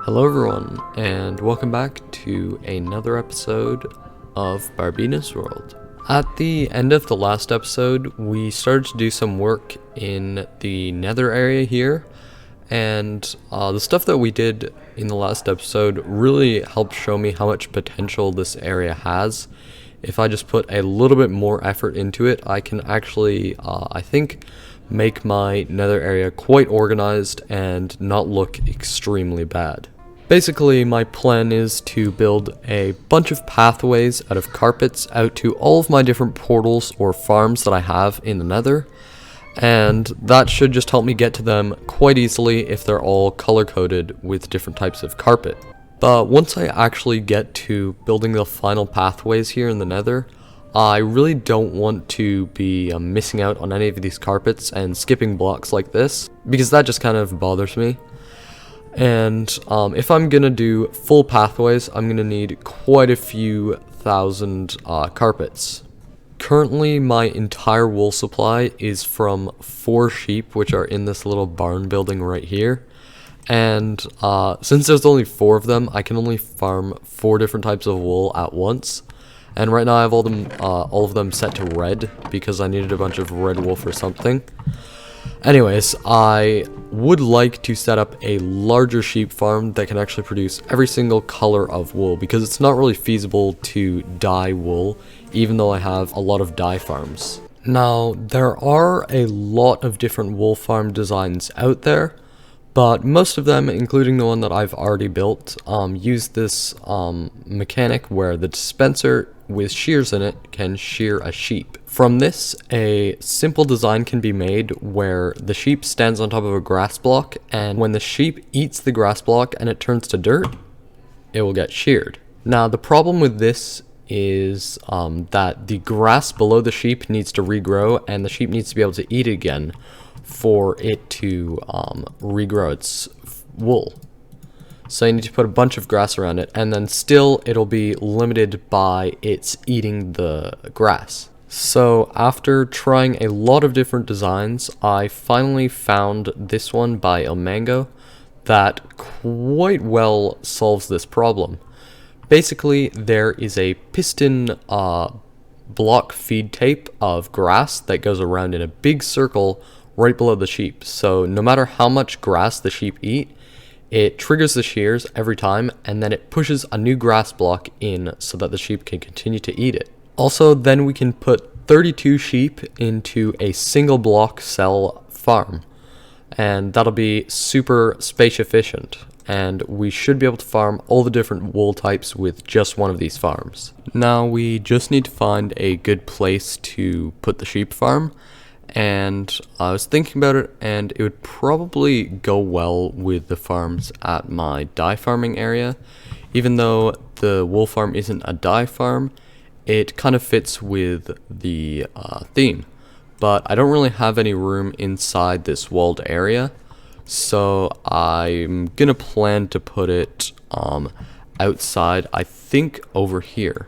Hello everyone, and welcome back to another episode of Barbeno's World. At the end of the last episode, we started to do some work in the nether area here, and the stuff that we did in the last episode really helped show me how much potential this area has. If I just put a little bit more effort into it, I can actually, I think, make my nether area quite organized and not look extremely bad. Basically, my plan is to build a bunch of pathways out of carpets out to all of my different portals or farms that I have in the nether, and that should just help me get to them quite easily if they're all color-coded with different types of carpet. But once I actually get to building the final pathways here in the nether, I really don't want to be missing out on any of these carpets and skipping blocks like this, because that just kind of bothers me. And if I'm gonna do full pathways, I'm gonna need quite a few thousand carpets. Currently, my entire wool supply is from 4 sheep, which are in this little barn building right here. And since there's only 4 of them, I can only farm 4 different types of wool at once. And right now I have all of them set to red because I needed a bunch of red wool for something. Anyways, I would like to set up a larger sheep farm that can actually produce every single color of wool, because it's not really feasible to dye wool, even though I have a lot of dye farms. Now, there are a lot of different wool farm designs out there, but most of them, including the one that I've already built, use this mechanic where the dispenser with shears in it can shear a sheep. From this, a simple design can be made where the sheep stands on top of a grass block, and when the sheep eats the grass block and it turns to dirt, it will get sheared. Now, the problem with this is that the grass below the sheep needs to regrow, and the sheep needs to be able to eat it again for it to regrow its wool. So you need to put a bunch of grass around it, and then still it'll be limited by its eating the grass. So after trying a lot of different designs, I finally found this one by El Mango that quite well solves this problem. Basically, there is a piston block feed tape of grass that goes around in a big circle right below the sheep. So no matter how much grass the sheep eat, it triggers the shears every time, and then it pushes a new grass block in so that the sheep can continue to eat it. Also, then we can put 32 sheep into a single block cell farm, and that'll be super space efficient, and we should be able to farm all the different wool types with just one of these farms. Now we just need to find a good place to put the sheep farm, and I was thinking about it, and it would probably go well with the farms at my dye farming area. Even though the wool farm isn't a dye farm, it kind of fits with the theme. But I don't really have any room inside this walled area, so I'm gonna plan to put it outside, I think over here.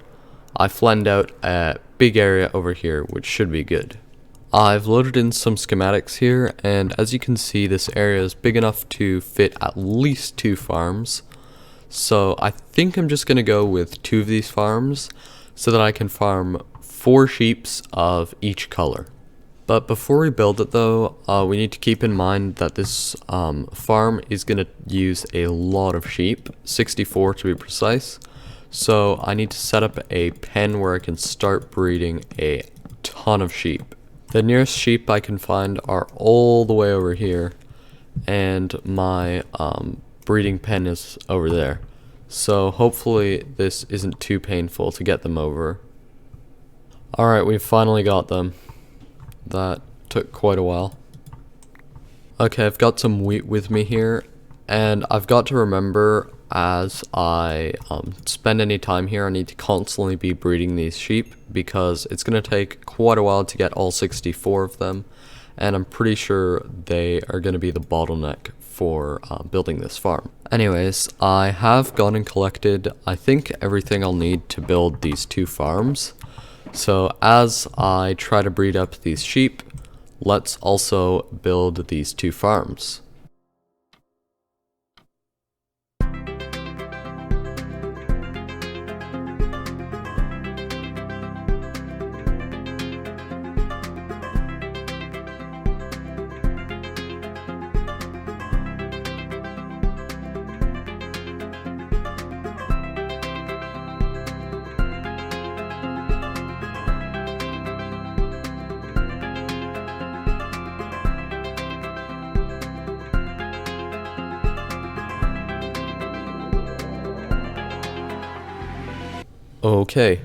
I flattened out a big area over here, which should be good. I've loaded in some schematics here, and as you can see, this area is big enough to fit at least 2 farms. So I think I'm just going to go with 2 of these farms so that I can farm 4 sheeps of each color. But before we build it though, we need to keep in mind that this farm is going to use a lot of sheep, 64 to be precise. So I need to set up a pen where I can start breeding a ton of sheep. The nearest sheep I can find are all the way over here, and my breeding pen is over there. So hopefully this isn't too painful to get them over. Alright, we've finally got them. That took quite a while. Okay, I've got some wheat with me here, and I've got to remember as I spend any time here, I need to constantly be breeding these sheep because it's going to take quite a while to get all 64 of them, and I'm pretty sure they are going to be the bottleneck for building this farm. Anyways, I have gone and collected, I think, everything I'll need to build these 2 farms. So as I try to breed up these sheep, let's also build these 2 farms. Okay,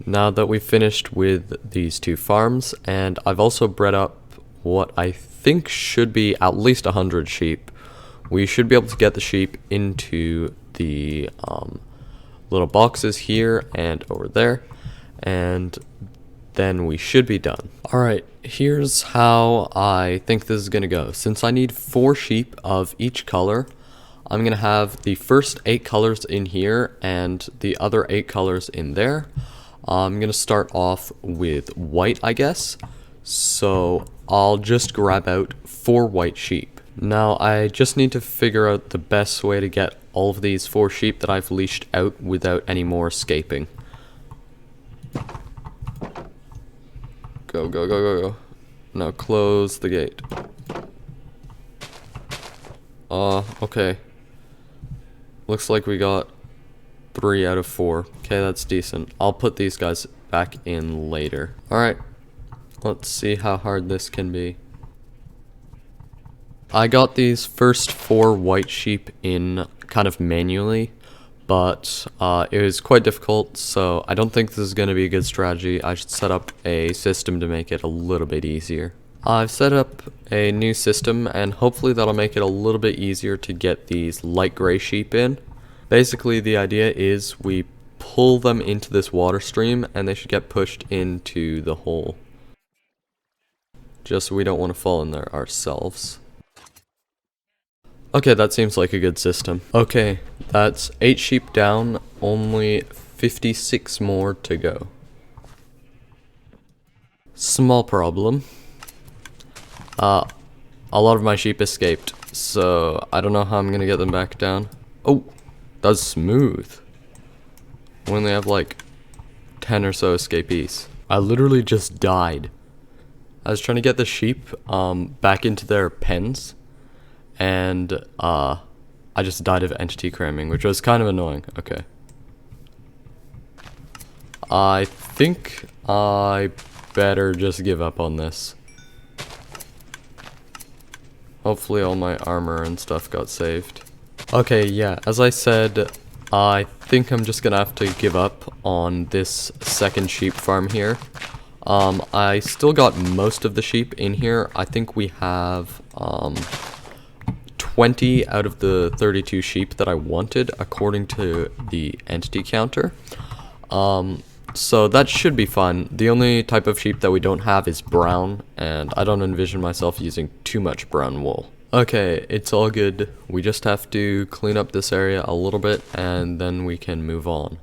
now that we've finished with these two farms, and I've also bred up what I think should be at least 100 sheep, we should be able to get the sheep into the little boxes here and over there, and then we should be done. Alright, here's how I think this is gonna go. Since I need 4 sheep of each color, I'm gonna have the first 8 colors in here and the other 8 colors in there. I'm gonna start off with white, I guess. So I'll just grab out 4 white sheep. Now I just need to figure out the best way to get all of these 4 sheep that I've leashed out without any more escaping. Go, go, go, go, go. Now close the gate. Okay. Looks like we got 3 out of 4. Okay, that's decent. I'll put these guys back in later. Alright. Let's see how hard this can be. I got these first 4 white sheep in kind of manually, but it was quite difficult, so I don't think this is going to be a good strategy. I should set up a system to make it a little bit easier. I've set up a new system, and hopefully that'll make it a little bit easier to get these light gray sheep in. Basically, the idea is we pull them into this water stream, and they should get pushed into the hole. Just so we don't want to fall in there ourselves. Okay, that seems like a good system. Okay, that's 8 sheep down, only 56 more to go. Small problem. A lot of my sheep escaped, so I don't know how I'm gonna get them back down. Oh, that's smooth. We only have like 10 or so escapees. I literally just died. I was trying to get the sheep back into their pens, and I just died of entity cramming, which was kind of annoying. Okay. I think I better just give up on this. Hopefully all my armor and stuff got saved. Okay, yeah, as I said, I think I'm just gonna have to give up on this second sheep farm here. I still got most of the sheep in here. I think we have 20 out of the 32 sheep that I wanted according to the entity counter. So that should be fun. The only type of sheep that we don't have is brown, and I don't envision myself using too much brown wool. Okay, it's all good. We just have to clean up this area a little bit, and then we can move on.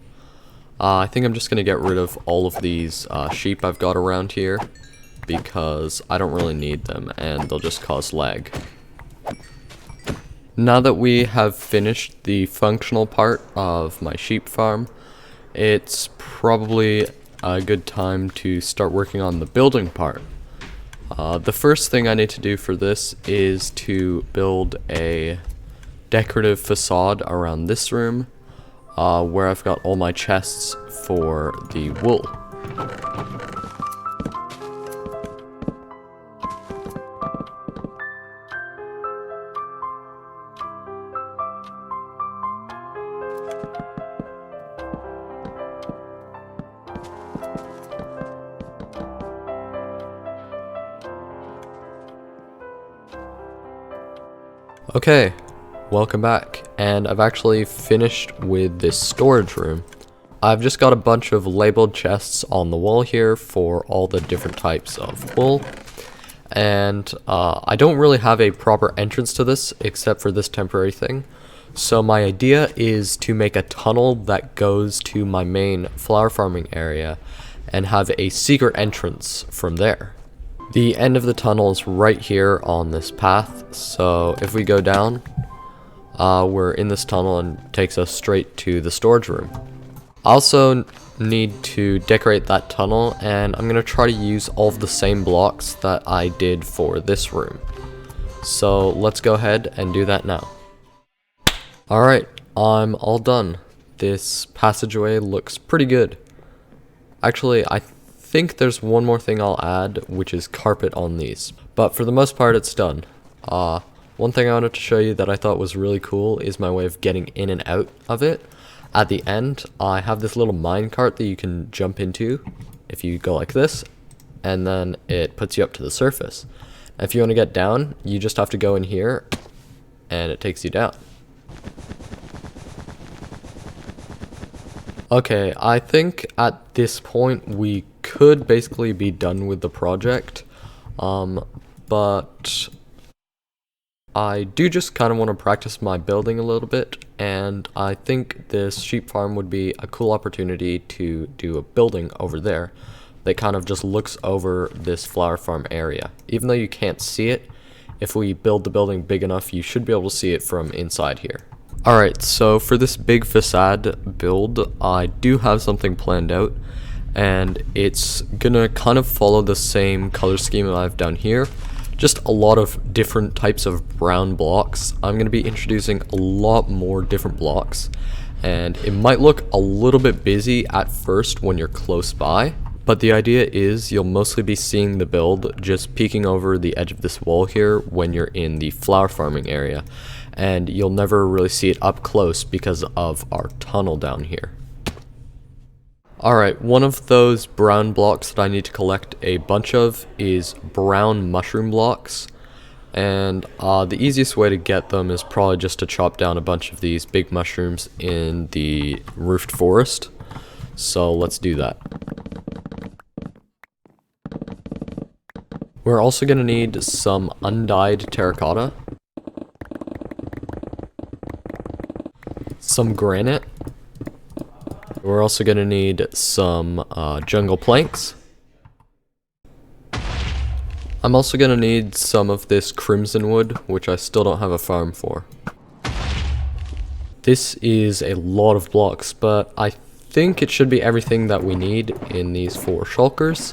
I think I'm just going to get rid of all of these sheep I've got around here, because I don't really need them, and they'll just cause lag. Now that we have finished the functional part of my sheep farm, it's probably a good time to start working on the building part. The first thing I need to do for this is to build a decorative facade around this room, where I've got all my chests for the wool. Okay, welcome back, and I've actually finished with this storage room. I've just got a bunch of labeled chests on the wall here for all the different types of wool, and I don't really have a proper entrance to this except for this temporary thing. So my idea is to make a tunnel that goes to my main flower farming area and have a secret entrance from there. The end of the tunnel is right here on this path, so if we go down, we're in this tunnel and it takes us straight to the storage room. I also need to decorate that tunnel, and I'm going to try to use all of the same blocks that I did for this room. So let's go ahead and do that now. Alright, I'm all done. This passageway looks pretty good. Actually, I think there's one more thing I'll add, which is carpet on these. But for the most part, it's done. One thing I wanted to show you that I thought was really cool is my way of getting in and out of it. at the end, I have this little minecart that you can jump into if you go like this, and then it puts you up to the surface. If you want to get down, you just have to go in here, and it takes you down. Okay, I think at this point we could basically be done with the project, but I do just kind of want to practice my building a little bit, and I think this sheep farm would be a cool opportunity to do a building over there that kind of just looks over this flower farm area. Even though you can't see it, if we build the building big enough, you should be able to see it from inside here. Alright, so for this big facade build, I do have something planned out, and it's gonna kind of follow the same color scheme I have down here, just a lot of different types of brown blocks. I'm gonna be introducing a lot more different blocks, and it might look a little bit busy at first when you're close by, but the idea is you'll mostly be seeing the build just peeking over the edge of this wall here when you're in the flower farming area, and you'll never really see it up close because of our tunnel down here. Alright, one of those brown blocks that I need to collect a bunch of is brown mushroom blocks, and the easiest way to get them is probably just to chop down a bunch of these big mushrooms in the roofed forest. So let's do that. We're also going to need some undyed terracotta, some granite. We're also going to need some jungle planks. I'm also going to need some of this crimson wood, which I still don't have a farm for. This is a lot of blocks, but I think it should be everything that we need in these 4 shulkers.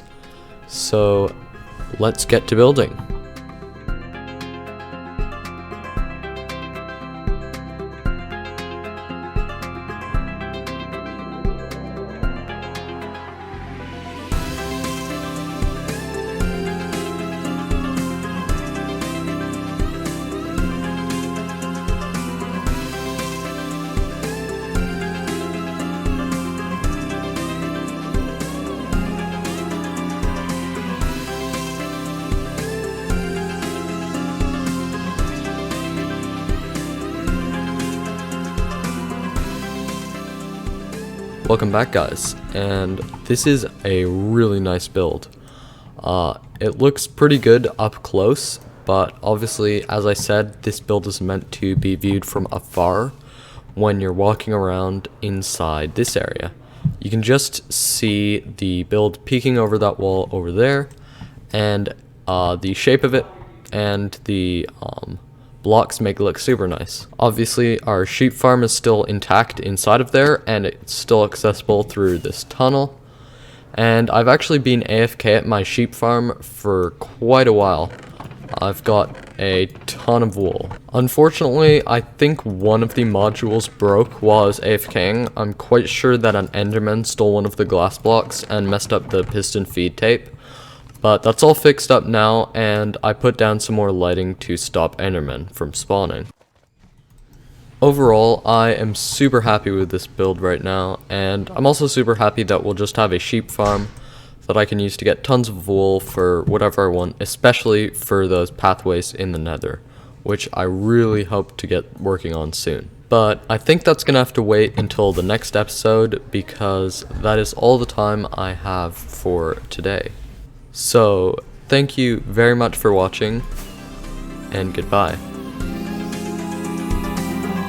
So let's get to building. Welcome back, guys, and this is a really nice build. It looks pretty good up close, but obviously, as I said, this build is meant to be viewed from afar when you're walking around inside this area. You can just see the build peeking over that wall over there, and the shape of it and the blocks make it look super nice. Obviously, our sheep farm is still intact inside of there, and it's still accessible through this tunnel. And I've actually been AFK at my sheep farm for quite a while. I've got a ton of wool. Unfortunately, I think one of the modules broke while I was AFKing. I'm quite sure that an enderman stole one of the glass blocks and messed up the piston feed tape. But that's all fixed up now, and I put down some more lighting to stop endermen from spawning. Overall, I am super happy with this build right now, and I'm also super happy that we'll just have a sheep farm that I can use to get tons of wool for whatever I want, especially for those pathways in the nether, which I really hope to get working on soon. But I think that's gonna have to wait until the next episode, because that is all the time I have for today. So, thank you very much for watching, and goodbye.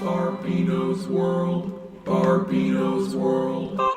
Barbeno's World, Barbeno's World.